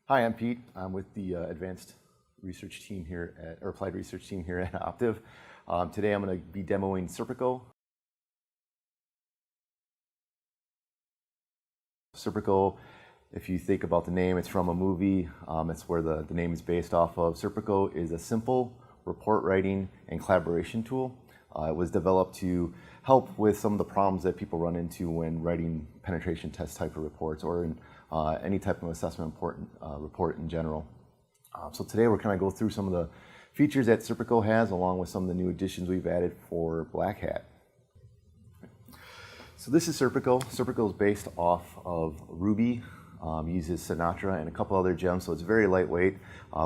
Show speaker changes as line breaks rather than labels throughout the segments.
Hi, I'm Pete. I'm with the advanced research team here or applied research team here at Optiv. Today I'm going to be demoing SERPICO. SERPICO, if you think about the name, it's from a movie. It's where the name is based off of. SERPICO is a simple report writing and collaboration tool. It was developed to help with some of the problems that people run into when writing penetration test type of reports or in any type of assessment report in general. So today we're going to go through some of the features that SERPICO has along with some of the new additions we've added for Black Hat. So this is SERPICO. SERPICO is based off of Ruby, uses Sinatra and a couple other gems, so it's very lightweight.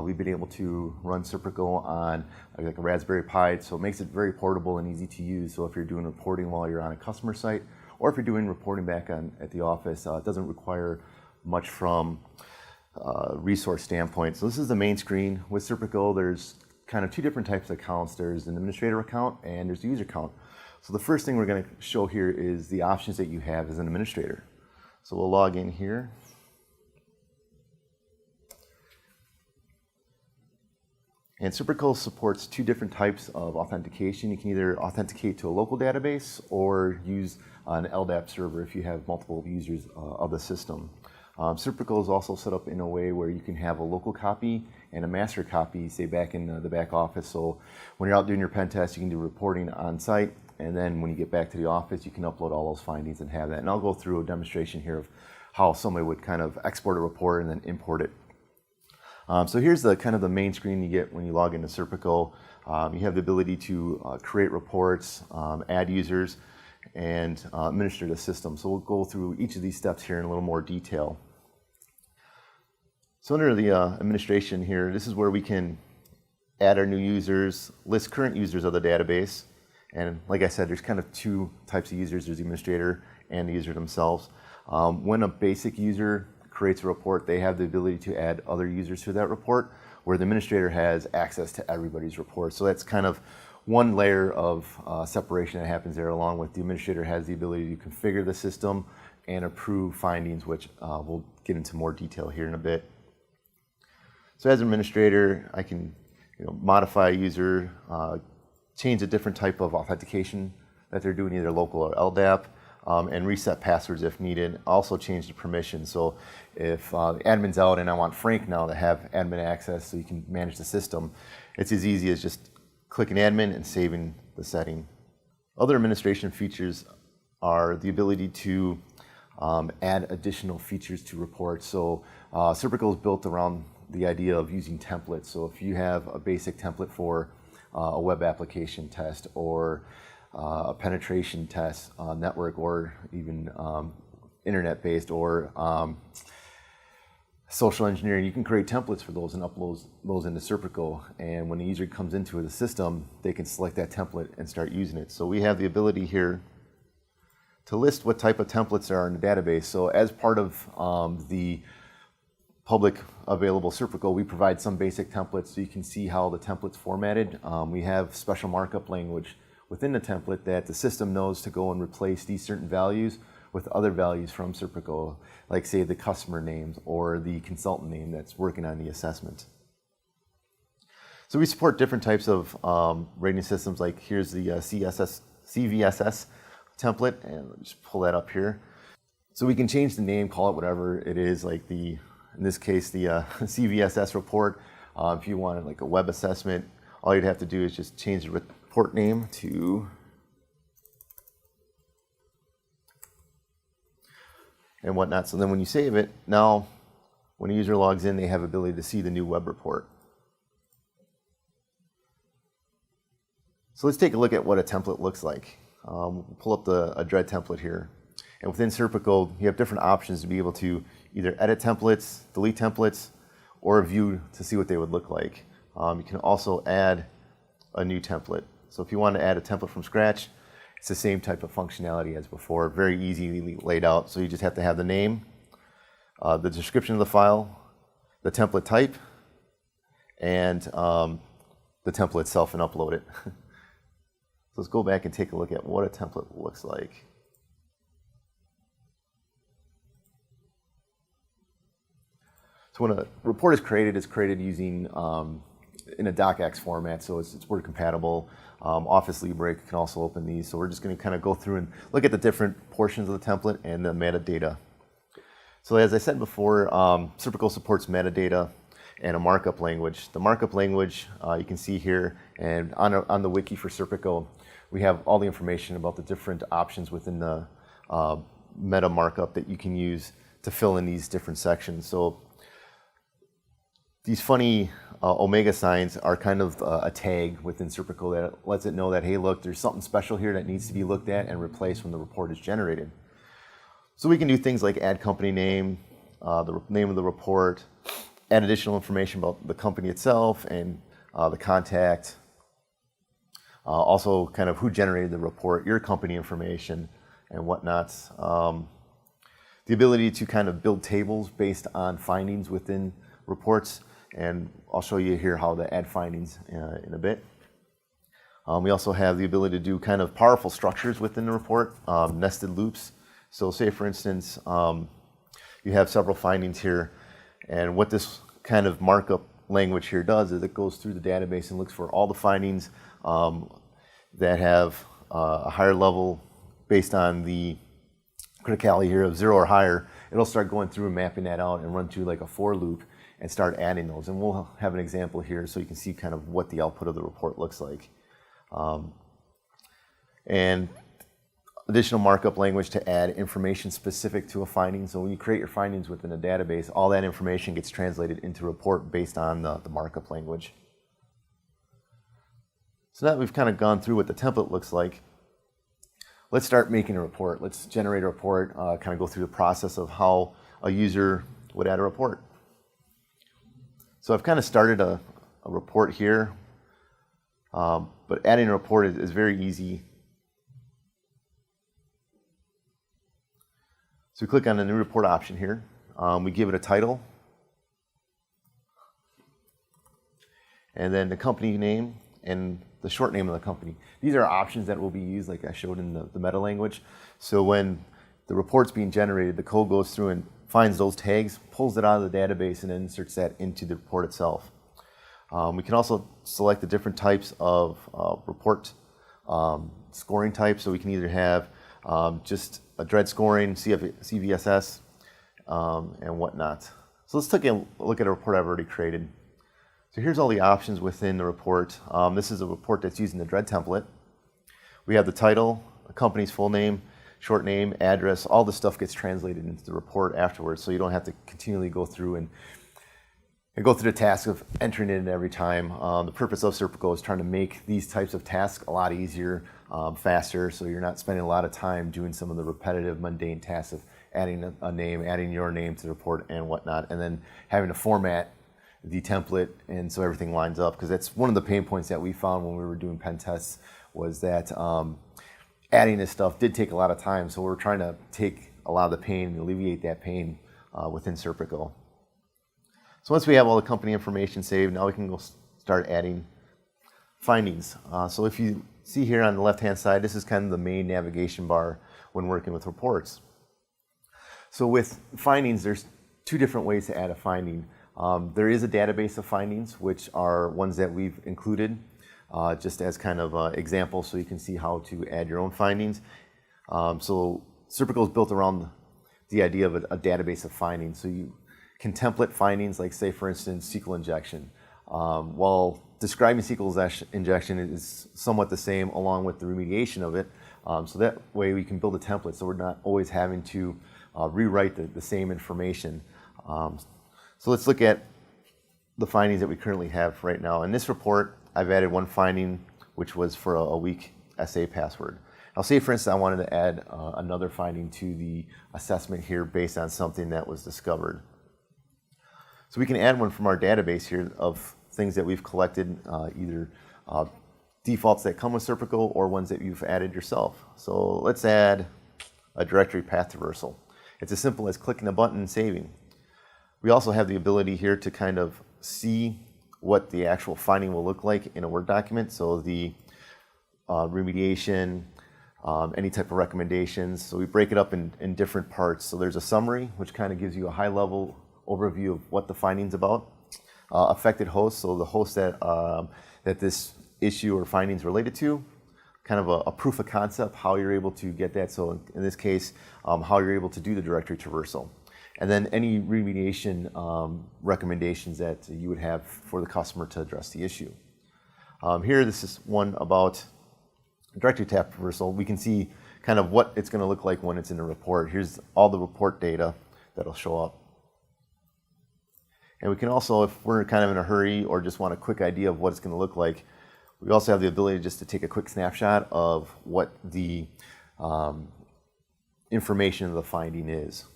We've been able to run SERPICO on like a Raspberry Pi, so it makes it very portable and easy to use. So if you're doing reporting while you're on a customer site, or if you're doing reporting back at the office, it doesn't require much from resource standpoint. So this is the main screen. With SERPICO, there's kind of two different types of accounts. There's an administrator account and there's the user account. So the first thing we're going to show here is the options that you have as an administrator. So we'll log in here. And SERPICO supports two different types of authentication. You can either authenticate to a local database or use an LDAP server if you have multiple users of the system. SERPICO is also set up in a way where you can have a local copy and a master copy, say back in the back office. So when you're out doing your pen test, you can do reporting on site, and then when you get back to the office, you can upload all those findings and have that. And I'll go through a demonstration here of how somebody would kind of export a report and then import it. So here's the kind of the main screen you get when you log into SERPICO. You have the ability to create reports, add users, and administer the system. So we'll go through each of these steps here in a little more detail. So under the administration here, this is where we can add our new users, list current users of the database. And like I said, there's kind of two types of users. There's the administrator and the user themselves. When a basic user creates a report, they have the ability to add other users to that report, where the administrator has access to everybody's report. So that's kind of one layer of separation that happens there, along with the administrator has the ability to configure the system and approve findings, which we'll get into more detail here in a bit. So as an administrator, I can modify a user, change a different type of authentication that they're doing, either local or LDAP, and reset passwords if needed. Also change the permissions. So if the admin's out and I want Frank now to have admin access so you can manage the system, it's as easy as just clicking admin and saving the setting. Other administration features are the ability to add additional features to reports. So SERPICO is built around the idea of using templates. So if you have a basic template for a web application test or a penetration test, network, or even internet-based or social engineering, you can create templates for those and upload those into SERPICO. And when the user comes into the system, they can select that template and start using it. So we have the ability here to list what type of templates are in the database. So as part of the public available SERPICO, we provide some basic templates so you can see how the template's formatted. We have special markup language within the template that the system knows to go and replace these certain values with other values from SERPICO, like say the customer names or the consultant name that's working on the assessment. So we support different types of rating systems, like here's the CVSS template, and let me just pull that up here. So we can change the name, call it whatever it is, like in this case, the CVSS report. If you wanted like a web assessment, all you'd have to do is just change the report name to and whatnot. So then when you save it, now when a user logs in, they have ability to see the new web report. So let's take a look at what a template looks like. We'll pull up a DREAD template here. And within SERPICO, you have different options to be able to either edit templates, delete templates, or view to see what they would look like. You can also add a new template. So if you want to add a template from scratch, it's the same type of functionality as before, very easily laid out. So you just have to have the name, the description of the file, the template type, and the template itself, and upload it. So let's go back and take a look at what a template looks like. So when a report is created, it's created using in a docx format, so it's Word compatible. Office Libre can also open these. So we're just going to kind of go through and look at the different portions of the template and the metadata. So as I said before, SERPICO supports metadata and a markup language. The markup language you can see here, and on the wiki for SERPICO, we have all the information about the different options within the meta markup that you can use to fill in these different sections. So these funny omega signs are kind of a tag within SERPICO that lets it know that, hey, look, there's something special here that needs to be looked at and replaced when the report is generated. So we can do things like add company name, the name of the report, add additional information about the company itself and the contact, also kind of who generated the report, your company information and whatnot. The ability to kind of build tables based on findings within reports, and I'll show you here how to add findings in a bit. We also have the ability to do kind of powerful structures within the report, nested loops. So say for instance, you have several findings here, and what this kind of markup language here does is it goes through the database and looks for all the findings that have a higher level based on the criticality here of 0 or higher. It'll start going through and mapping that out and run through like a for loop and start adding those. And we'll have an example here so you can see kind of what the output of the report looks like. And additional markup language to add information specific to a finding. So when you create your findings within a database, all that information gets translated into a report based on the markup language. So now that we've kind of gone through what the template looks like, let's start making a report. Let's generate a report, kind of go through the process of how a user would add a report. So I've kind of started a report here, but adding a report is very easy. So we click on the new report option here. We give it a title, and then the company name and the short name of the company. These are options that will be used like I showed in the meta language. So when the report's being generated, the code goes through and finds those tags, pulls it out of the database, and then inserts that into the report itself. We can also select the different types of report scoring types. So we can either have just a dread scoring, CVSS, and whatnot. So let's take a look at a report I've already created. So here's all the options within the report. This is a report that's using the dread template. We have the title, the company's full name, short name, address, all this stuff gets translated into the report afterwards, so you don't have to continually go through and go through the task of entering it in every time. The purpose of SERPICO is trying to make these types of tasks a lot easier, faster, so you're not spending a lot of time doing some of the repetitive, mundane tasks of adding a name, adding your name to the report and whatnot, and then having to format the template and so everything lines up, because that's one of the pain points that we found when we were doing pen tests, was that adding this stuff did take a lot of time, so we're trying to take a lot of the pain and alleviate that pain within SERPICO. So once we have all the company information saved, now we can go start adding findings. So if you see here on the left-hand side, this is kind of the main navigation bar when working with reports. So with findings, there's two different ways to add a finding. There is a database of findings, which are ones that we've included just as kind of examples so you can see how to add your own findings. So SERPICO is built around the idea of a database of findings. So you can template findings like, say, for instance, SQL injection. While describing SQL injection is somewhat the same along with the remediation of it, so that way we can build a template so we're not always having to rewrite the same information. So let's look at the findings that we currently have right now. In this report, I've added one finding, which was for a weak SA password. I'll say, for instance, I wanted to add another finding to the assessment here based on something that was discovered. So we can add one from our database here of things that we've collected, either defaults that come with SERPICO or ones that you've added yourself. So let's add a directory path traversal. It's as simple as clicking a button and saving. We also have the ability here to kind of see what the actual finding will look like in a Word document. So the remediation, any type of recommendations. So we break it up in different parts. So there's a summary, which kind of gives you a high-level overview of what the finding's about. Affected hosts, so the host that this issue or findings related to, kind of a proof of concept, how you're able to get that. So in this case, how you're able to do the directory traversal. And then any remediation recommendations that you would have for the customer to address the issue. Here, this is one about directory tab traversal. We can see kind of what it's going to look like when it's in a report. Here's all the report data that'll show up. And we can also, if we're kind of in a hurry or just want a quick idea of what it's going to look like, we also have the ability just to take a quick snapshot of what the information of the finding is.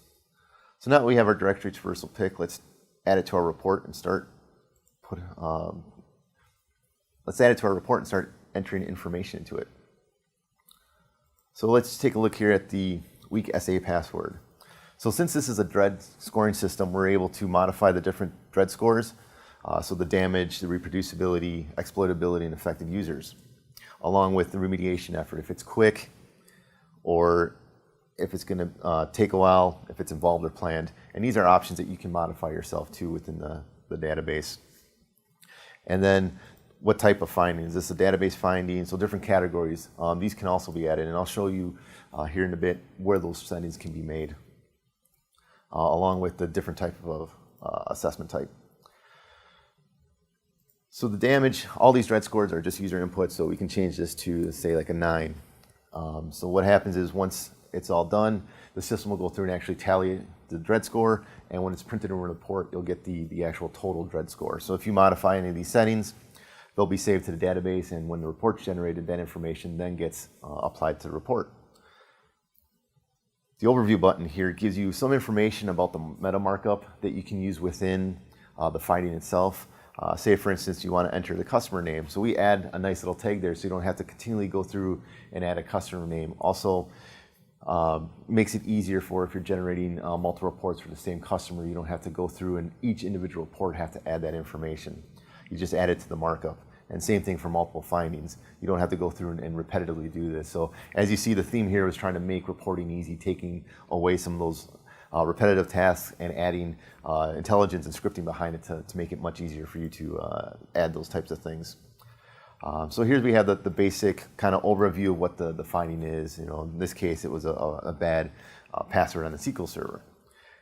So now that we have our directory traversal pick, let's add it to our report and start entering information into it. So let's take a look here at the weak SA password. So since this is a dread scoring system, we're able to modify the different dread scores, so the damage, the reproducibility, exploitability, and affected users, along with the remediation effort, if it's quick or if it's going to take a while, if it's involved or planned. And these are options that you can modify yourself too within the database. And then what type of findings? Is this a database finding? So different categories. These can also be added, and I'll show you here in a bit where those settings can be made, along with the different type of assessment type. So the damage, all these dread scores are just user input, so we can change this to, say, like a 9. So what happens is once it's all done, the system will go through and actually tally the dread score, and when it's printed in a report, you'll get the actual total dread score. So if you modify any of these settings, they'll be saved to the database, and when the report's generated, that information then gets applied to the report. The overview button here gives you some information about the meta markup that you can use within the finding itself. Say, for instance, you want to enter the customer name. So we add a nice little tag there so you don't have to continually go through and add a customer name. Also, makes it easier for if you're generating multiple reports for the same customer, you don't have to go through and each individual report have to add that information. You just add it to the markup. And same thing for multiple findings. You don't have to go through and repetitively do this. So as you see, the theme here is trying to make reporting easy, taking away some of those repetitive tasks and adding intelligence and scripting behind it to make it much easier for you to add those types of things. So here we have the basic kind of overview of what the finding is. You know, in this case, it was a bad password on the SQL server.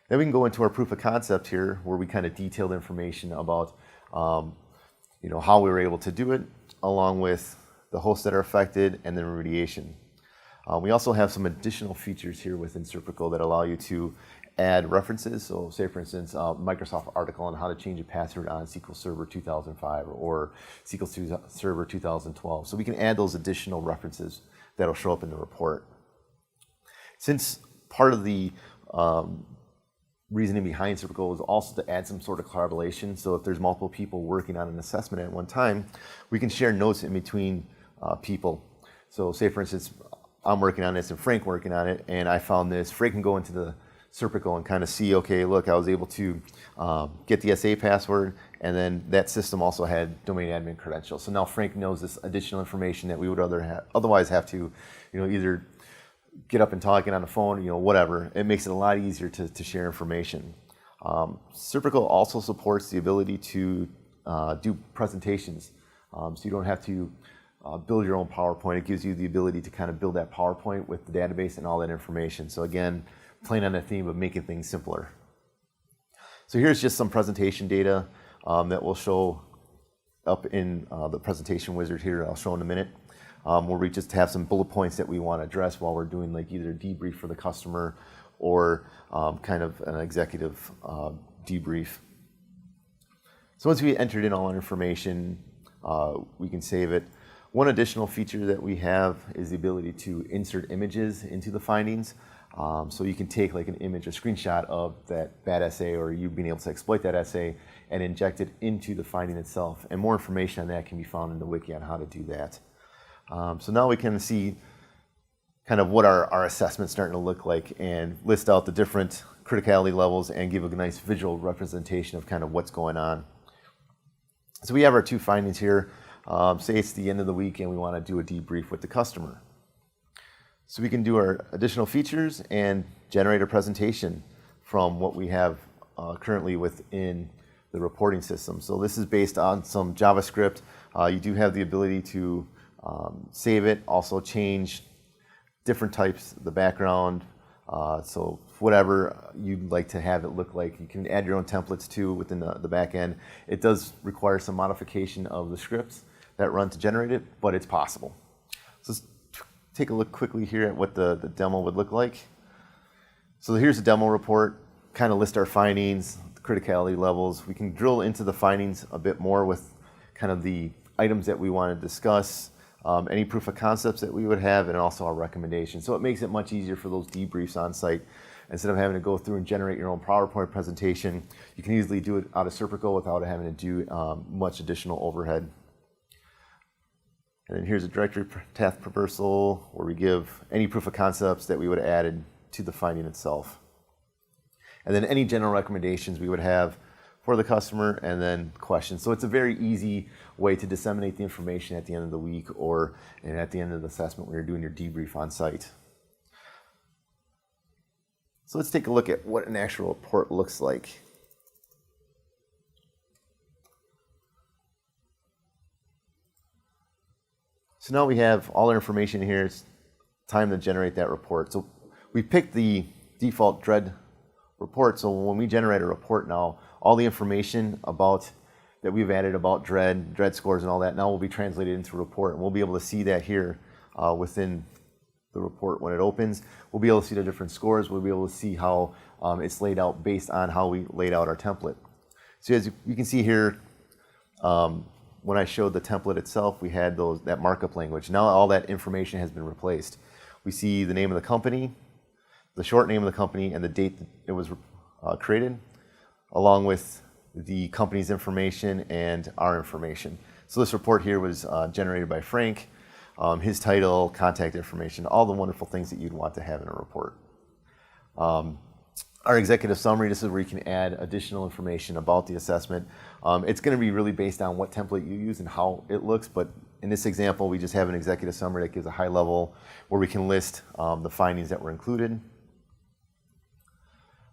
Then we can go into our proof of concept here, where we kind of detailed information about how we were able to do it, along with the hosts that are affected and the remediation. We also have some additional features here within SERPICO that allow you to add references. So say, for instance, Microsoft article on how to change a password on SQL Server 2005 or SQL Server 2012. So we can add those additional references that'll show up in the report. Since part of the reasoning behind SERPICO is also to add some sort of collaboration. So if there's multiple people working on an assessment at one time, we can share notes in between people. So say, for instance, I'm working on this and Frank working on it, and I found this. Frank can go into the SERPICO and kind of see, okay, look, I was able to get the SA password, and then that system also had domain admin credentials. So now Frank knows this additional information that we would otherwise have to, either get up and talking on the phone, whatever. It makes it a lot easier to share information. SERPICO also supports the ability to do presentations. So you don't have to build your own PowerPoint. It gives you the ability to kind of build that PowerPoint with the database and all that information. So again, playing on the theme of making things simpler. So here's just some presentation data that will show up in the presentation wizard here. I'll show in a minute. Where we just have some bullet points that we want to address while we're doing like either a debrief for the customer or kind of an executive debrief. So once we entered in all our information, we can save it. One additional feature that we have is the ability to insert images into the findings. So you can take like an image, a screenshot of that bad SA or you being able to exploit that SA and inject it into the finding itself. And more information on that can be found in the wiki on how to do that. So now we can see kind of what our assessment's starting to look like and list out the different criticality levels and give a nice visual representation of kind of what's going on. So we have our two findings here. Say it's the end of the week and we want to do a debrief with the customer. So we can do our additional features and generate a presentation from what we have currently within the reporting system. So this is based on some JavaScript. You do have the ability to save it, also change different types, the background, so whatever you'd like to have it look like. You can add your own templates too within the back end. It does require some modification of the scripts that run to generate it, but it's possible. So let's take a look quickly here at what the demo would look like. So here's a demo report, kind of list our findings, the criticality levels. We can drill into the findings a bit more with kind of the items that we want to discuss, any proof of concepts that we would have, and also our recommendations. So it makes it much easier for those debriefs on site. Instead of having to go through and generate your own PowerPoint presentation, you can easily do it out of SERPICO without having to do much additional overhead. And then here's a directory path traversal where we give any proof of concepts that we would have added to the finding itself. And then any general recommendations we would have for the customer, and then questions. So it's a very easy way to disseminate the information at the end of the week or at the end of the assessment when you're doing your debrief on site. So let's take a look at what an actual report looks like. So now we have all our information here. It's time to generate that report. So we picked the default DREAD report. So when we generate a report now, all the information about that we've added about DREAD scores and all that now will be translated into a report, and we'll be able to see that here within the report when it opens. We'll be able to see the different scores. We'll be able to see how it's laid out based on how we laid out our template. So as you can see here, when I showed the template itself, we had that markup language. Now all that information has been replaced. We see the name of the company, the short name of the company, and the date that it was created, along with the company's information and our information. So this report here was generated by Frank, his title, contact information, all the wonderful things that you'd want to have in a report. Our executive summary, this is where you can add additional information about the assessment. It's going to be really based on what template you use and how it looks, but in this example, we just have an executive summary that gives a high level where we can list the findings that were included.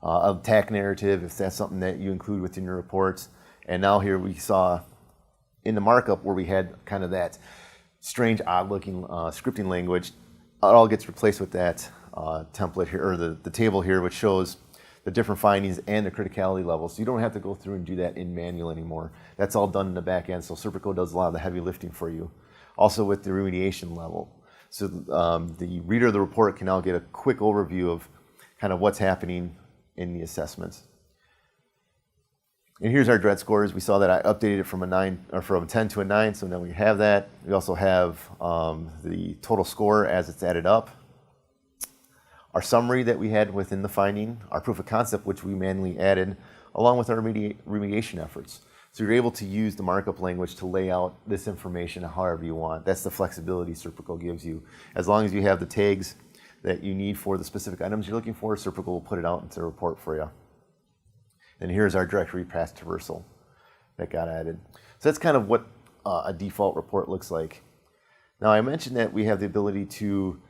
A TAC narrative, if that's something that you include within your reports. And now here we saw in the markup where we had kind of that strange, odd-looking scripting language. It all gets replaced with that template here, or the table here, which shows the different findings and the criticality levels. So you don't have to go through and do that in manual anymore. That's all done in the back end, so SERPICO does a lot of the heavy lifting for you. Also with the remediation level. So the reader of the report can now get a quick overview of kind of what's happening in the assessments. And here's our DREAD scores. We saw that I updated it from a 10 to a 9, so now we have that. We also have the total score as it's added up. Our summary that we had within the finding, our proof of concept, which we manually added, along with our remediation efforts. So you're able to use the markup language to lay out this information however you want. That's the flexibility SERPICO gives you. As long as you have the tags that you need for the specific items you're looking for, SERPICO will put it out into the report for you. And here's our directory path traversal that got added. So that's kind of what a default report looks like. Now I mentioned that we have the ability to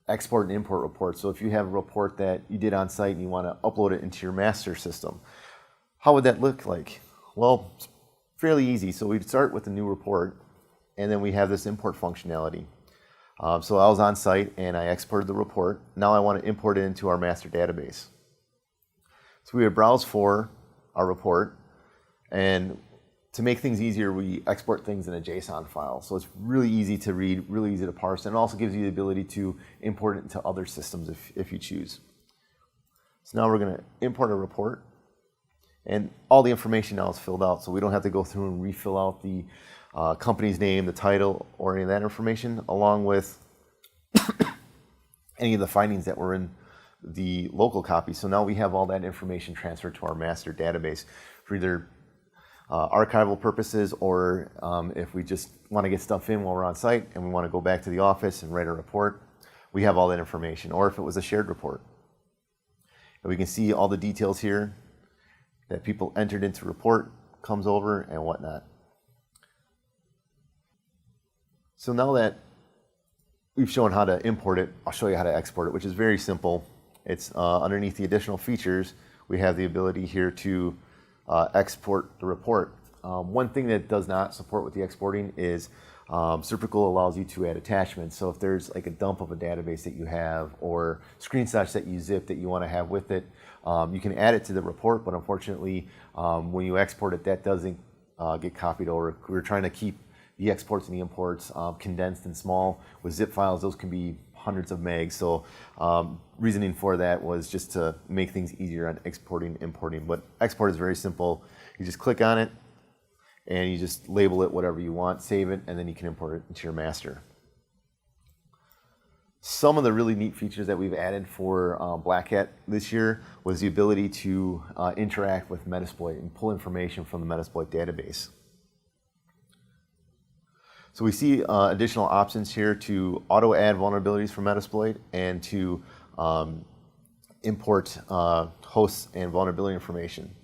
export and import reports. So if you have a report that you did on site and you want to upload it into your master system, how would that look like? Well, it's fairly easy. So we'd start with a new report, and then we have this import functionality. So I was on site and I exported the report. Now I want to import it into our master database. So we would browse for our report, and to make things easier, we export things in a JSON file. So it's really easy to read, really easy to parse, and it also gives you the ability to import it into other systems if you choose. So now we're going to import a report, and all the information now is filled out, so we don't have to go through and refill out the company's name, the title, or any of that information, along with any of the findings that were in the local copy. So now we have all that information transferred to our master database for either archival purposes, or if we just want to get stuff in while we're on site and we want to go back to the office and write a report, we have all that information, or if it was a shared report. And we can see all the details here that people entered into report, comes over, and whatnot. So now that we've shown how to import it, I'll show you how to export it, which is very simple. It's underneath the additional features, we have the ability here to export the report. One thing that does not support with the exporting is SERPICO allows you to add attachments. So if there's like a dump of a database that you have or screenshots that you zip that you want to have with it, you can add it to the report, but unfortunately when you export it, that doesn't get copied over. We're trying to keep the exports and the imports condensed and small. With zip files, those can be hundreds of megs. So reasoning for that was just to make things easier on exporting, importing. But export is very simple. You just click on it and you just label it whatever you want, save it, and then you can import it into your master. Some of the really neat features that we've added for Black Hat this year was the ability to interact with Metasploit and pull information from the Metasploit database. So we see additional options here to auto-add vulnerabilities from Metasploit and to import hosts and vulnerability information.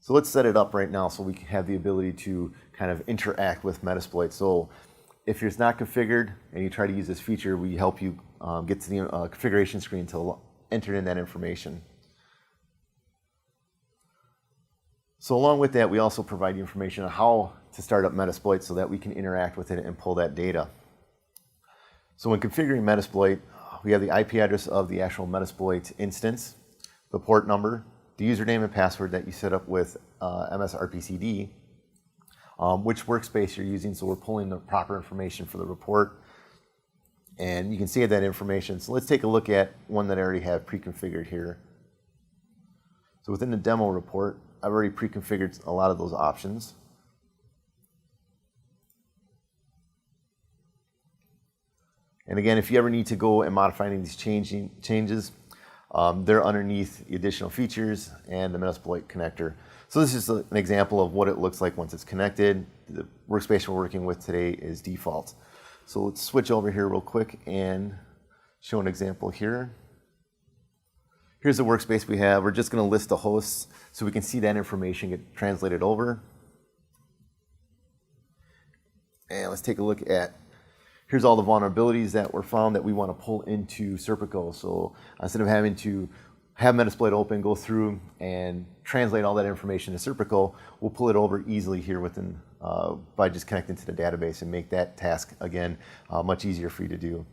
So let's set it up right now so we can have the ability to kind of interact with Metasploit. So if it's not configured and you try to use this feature, we help you get to the configuration screen to enter in that information. So along with that, we also provide you information on how to start up Metasploit so that we can interact with it and pull that data. So when configuring Metasploit, we have the IP address of the actual Metasploit instance, the port number, the username and password that you set up with MSRPCD, which workspace you're using, so we're pulling the proper information for the report, and you can save that information. So let's take a look at one that I already have pre-configured here. So within the demo report, I've already pre-configured a lot of those options. And again, if you ever need to go and modify any of these changes, they're underneath the additional features and the Metasploit connector. So this is an example of what it looks like once it's connected. The workspace we're working with today is default. So let's switch over here real quick and show an example here. Here's the workspace we have. We're just going to list the hosts so we can see that information get translated over. And let's take a look at, here's all the vulnerabilities that were found that we want to pull into SERPICO. So instead of having to have Metasploit open, go through and translate all that information to SERPICO, we'll pull it over easily here within by just connecting to the database and make that task, again, much easier for you to do.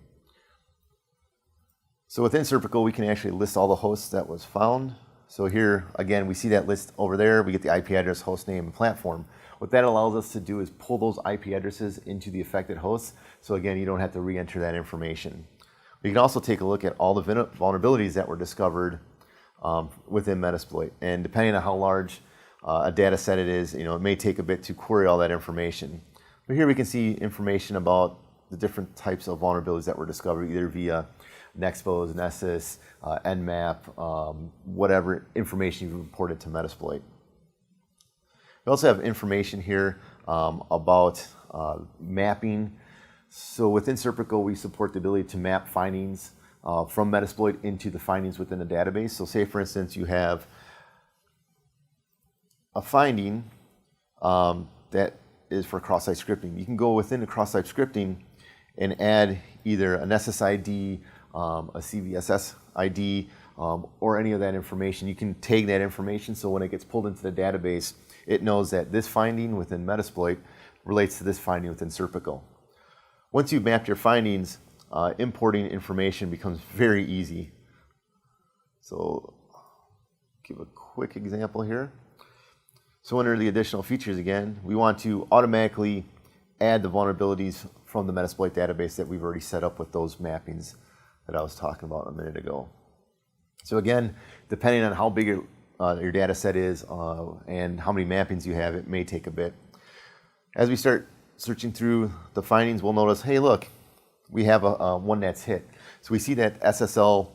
So within SERPICO, we can actually list all the hosts that was found. So here, again, we see that list over there. We get the IP address, host name, and platform. What that allows us to do is pull those IP addresses into the affected hosts. So again, you don't have to re-enter that information. We can also take a look at all the vulnerabilities that were discovered within Metasploit. And depending on how large a data set it is, it may take a bit to query all that information. But here we can see information about the different types of vulnerabilities that were discovered, either via Nexpose, Nessus, Nmap, whatever information you've reported to Metasploit. We also have information here about mapping. So within SERPICO, we support the ability to map findings from Metasploit into the findings within the database. So say, for instance, you have a finding that is for cross-site scripting. You can go within the cross-site scripting and add either an SSID, a CVSS ID, or any of that information. You can tag that information so when it gets pulled into the database, it knows that this finding within Metasploit relates to this finding within SERPICO. Once you've mapped your findings, importing information becomes very easy. So give a quick example here. So under the additional features again, we want to automatically add the vulnerabilities from the Metasploit database that we've already set up with those mappings that I was talking about a minute ago. So again, depending on how big your data set is and how many mappings you have, it may take a bit. As we start searching through the findings, we'll notice, hey, look, we have one that's hit. So we see that SSL,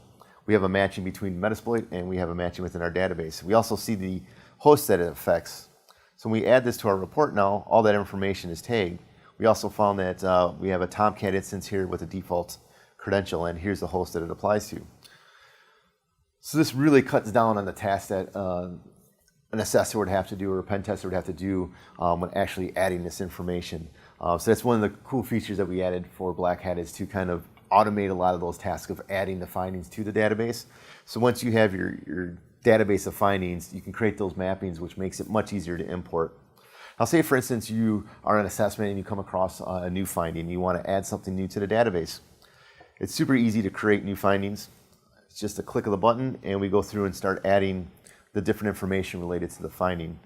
we have a matching between Metasploit and we have a matching within our database. We also see the host that it affects. So when we add this to our report now, all that information is tagged. We also found that we have a Tomcat instance here with a default credential, and here's the host that it applies to. So this really cuts down on the task that an assessor would have to do or a pen tester would have to do when actually adding this information. So that's one of the cool features that we added for Black Hat, is to kind of automate a lot of those tasks of adding the findings to the database. So once you have your database of findings, you can create those mappings, which makes it much easier to import. Now say, for instance, you are an assessment and you come across a new finding. You want to add something new to the database. It's super easy to create new findings. It's just a click of the button, and we go through and start adding the different information related to the finding.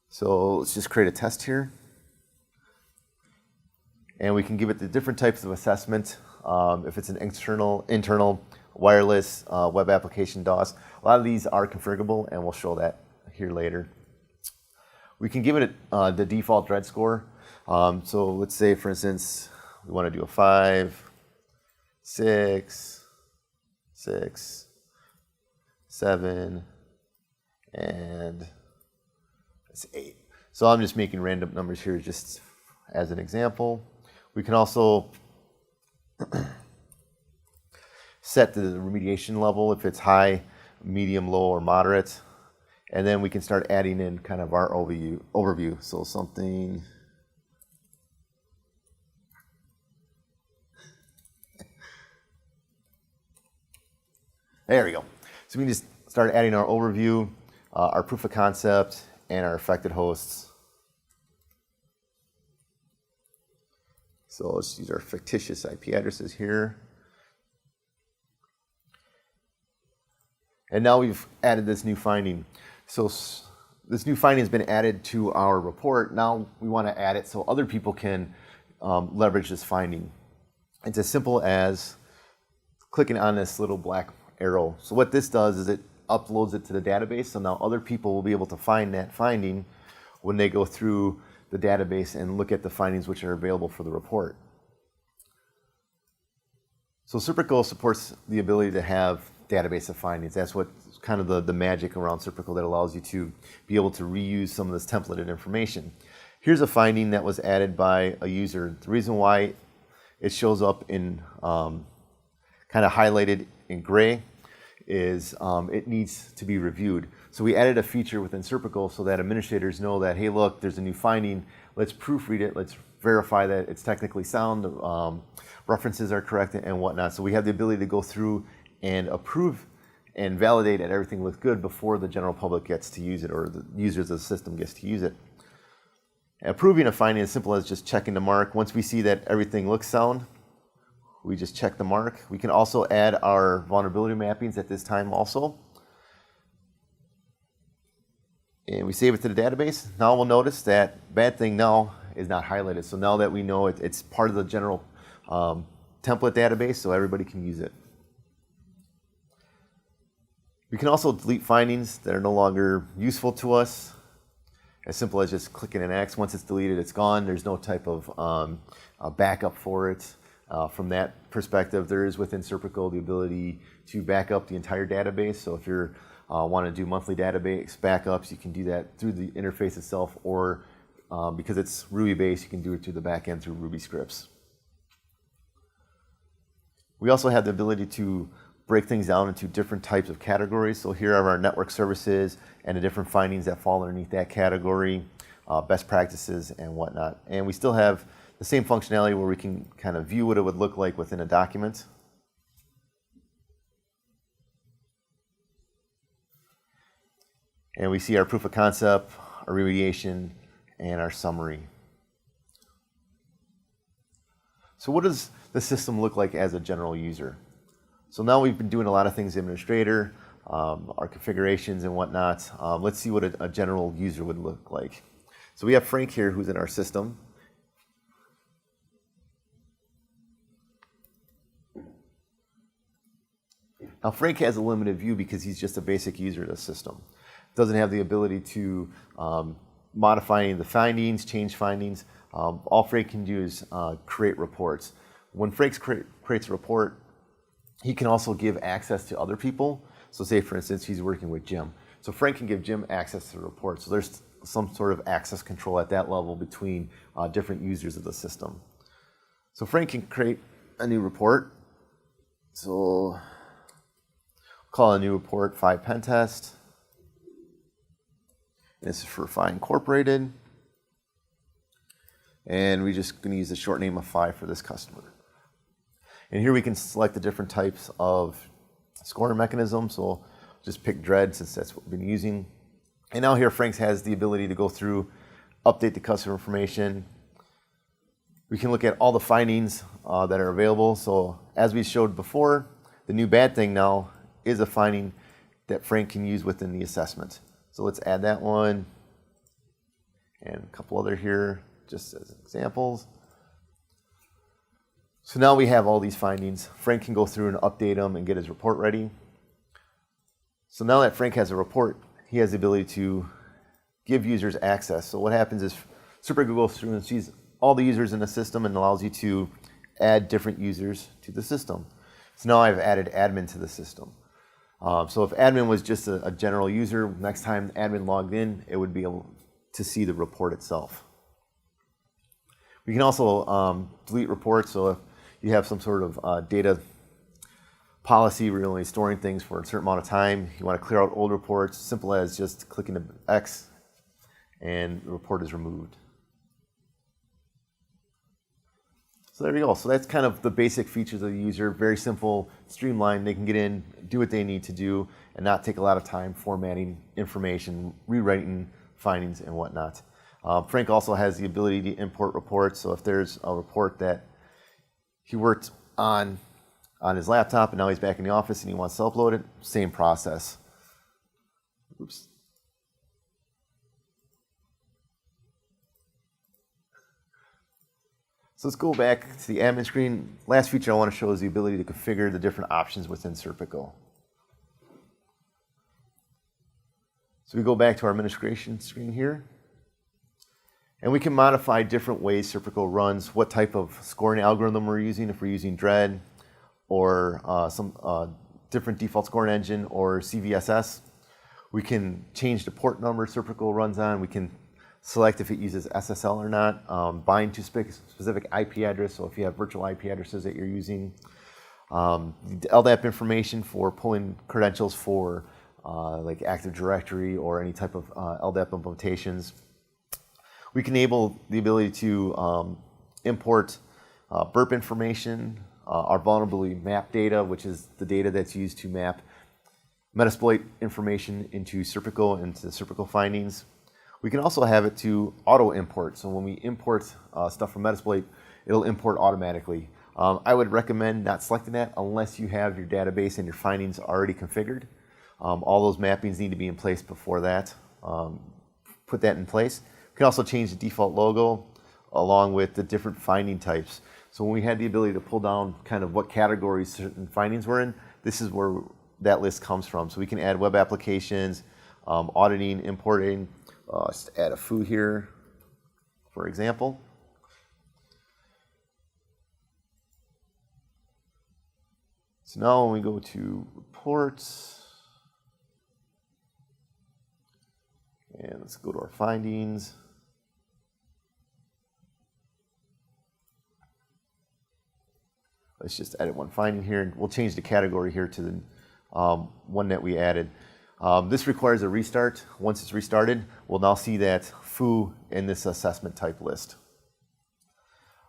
So let's just create a test here. And we can give it the different types of assessment. If it's an internal, wireless, web application, DOS. A lot of these are configurable, and we'll show that here later. We can give it the default dread score. So let's say, for instance, we want to do a 5, 6, 6, 7, and it's 8. So I'm just making random numbers here just as an example. We can also set the remediation level if it's high, medium, low, or moderate. And then we can start adding in kind of our overview. So something. There we go. So we can just start adding our overview, our proof of concept, and our affected hosts. So let's use our fictitious IP addresses here. And now we've added this new finding. So this new finding has been added to our report. Now we want to add it so other people can leverage this finding. It's as simple as clicking on this little black arrow. So what this does is it uploads it to the database. So now other people will be able to find that finding when they go through the database and look at the findings which are available for the report. So SERPICO supports the ability to have database of findings. That's what kind of the magic around SERPICO that allows you to be able to reuse some of this templated information. Here's a finding that was added by a user. The reason why it shows up in kind of highlighted in gray is it needs to be reviewed. So we added a feature within SERPICO so that administrators know that, hey, look, there's a new finding. Let's proofread it. Let's verify that it's technically sound, references are correct, and whatnot. So we have the ability to go through and approve and validate that everything looks good before the general public gets to use it or the users of the system gets to use it. Approving a finding is simple as just checking the mark. Once we see that everything looks sound, we just check the mark. We can also add our vulnerability mappings at this time also. And we save it to the database. Now we'll notice that bad thing now is not highlighted. So now that we know it's part of the general template database, so everybody can use it. We can also delete findings that are no longer useful to us. As simple as just clicking an X. Once it's deleted, it's gone. There's no type of backup for it. From that perspective, there is within SERPICO the ability to back up the entire database. So if you want to do monthly database backups, you can do that through the interface itself, or because it's Ruby-based, you can do it through the back end through Ruby scripts. We also have the ability to break things down into different types of categories. So here are our network services and the different findings that fall underneath that category, best practices and whatnot. And we still have the same functionality where we can kind of view what it would look like within a document. And we see our proof of concept, our remediation, and our summary. So what does the system look like as a general user? So now we've been doing a lot of things administrator, our configurations and whatnot. Let's see what a general user would look like. So we have Frank here who's in our system. Now Frank has a limited view because he's just a basic user of the system. Doesn't have the ability to modify any of the findings, change findings. All Frank can do is create reports. When Frank creates a report, he can also give access to other people. So say, for instance, he's working with Jim. So Frank can give Jim access to the report. So there's some sort of access control at that level between different users of the system. So Frank can create a new report. So call a new report 5 pen test. This is for Phi Incorporated. And we're just going to use the short name of Phi for this customer. And here we can select the different types of scoring mechanisms. So we'll just pick dread since that's what we've been using. And now here Frank's has the ability to go through, update the customer information. We can look at all the findings that are available. So as we showed before, the new bad thing now is a finding that Frank can use within the assessment. So let's add that one and a couple other here just as examples. So now we have all these findings. Frank can go through and update them and get his report ready. So now that Frank has a report, he has the ability to give users access. So what happens is SERPICO goes through and sees all the users in the system and allows you to add different users to the system. So now I've added admin to the system. So if admin was just a general user, next time admin logged in, it would be able to see the report itself. We can also delete reports. So if you have some sort of data policy where you're only storing things for a certain amount of time, you want to clear out old reports, simple as just clicking the X and the report is removed. So there we go. So that's kind of the basic features of the user. Very simple, streamlined. They can get in, do what they need to do, and not take a lot of time formatting information, rewriting findings and whatnot. Frank also has the ability to import reports. So if there's a report that he worked on his laptop and now he's back in the office and he wants to upload it, same process. Oops. So let's go back to the admin screen. Last feature I want to show is the ability to configure the different options within SERPICO. So we go back to our administration screen here. And we can modify different ways SERPICO runs, what type of scoring algorithm we're using, if we're using dread or some different default scoring engine or CVSS. We can change the port number SERPICO runs on. We can select if it uses SSL or not, bind to specific IP address, so if you have virtual IP addresses that you're using. The LDAP information for pulling credentials for like Active Directory or any type of LDAP implementations. We can enable the ability to import burp information, our vulnerability map data, which is the data that's used to map Metasploit information into SERPICO, into SERPICO findings. We can also have it to auto-import. So when we import stuff from Metasploit, it'll import automatically. I would recommend not selecting that unless you have your database and your findings already configured. All those mappings need to be in place before that. Put that in place. We can also change the default logo along with the different finding types. So when we had the ability to pull down kind of what categories certain findings were in, this is where that list comes from. So we can add web applications, auditing, importing. Just add a foo here, for example. So now when we go to reports, and let's go to our findings. Let's just edit one finding here, and we'll change the category here to the one that we added. This requires a restart. Once it's restarted, we'll now see that foo in this assessment type list.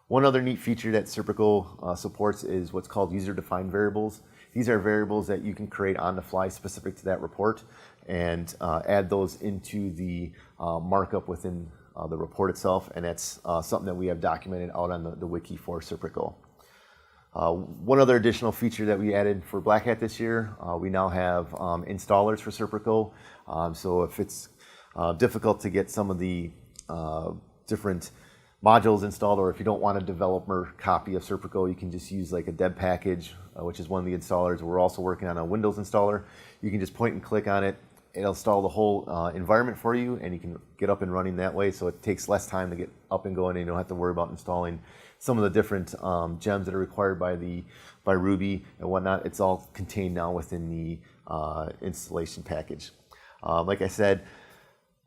One other neat feature that SERPICO supports is what's called user-defined variables. These are variables that you can create on the fly specific to that report and add those into the markup within the report itself, and that's something that we have documented out on the wiki for SERPICO. One other additional feature that we added for Black Hat this year, we now have installers for SERPICO. So if it's difficult to get some of the different modules installed, or if you don't want a developer copy of SERPICO, you can just use like a deb package, which is one of the installers. We're also working on a Windows installer. You can just point and click on it. It'll install the whole environment for you, and you can get up and running that way. So it takes less time to get up and going, and you don't have to worry about installing some of the different gems that are required by Ruby and whatnot. It's all contained now within the installation package. Like I said,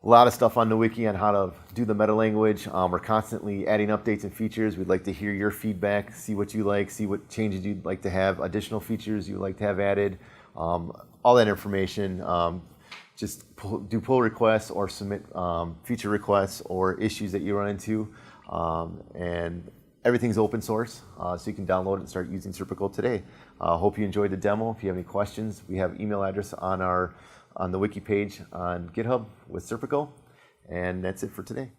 a lot of stuff on the wiki on how to do the meta language. We're constantly adding updates and features. We'd like to hear your feedback, see what you like, see what changes you'd like to have, additional features you'd like to have added. All that information. Just do pull requests or submit feature requests or issues that you run into. And everything's open source, so you can download it and start using SERPICO today. Hope you enjoyed the demo. If you have any questions, we have email address on the wiki page on GitHub with SERPICO, and that's it for today.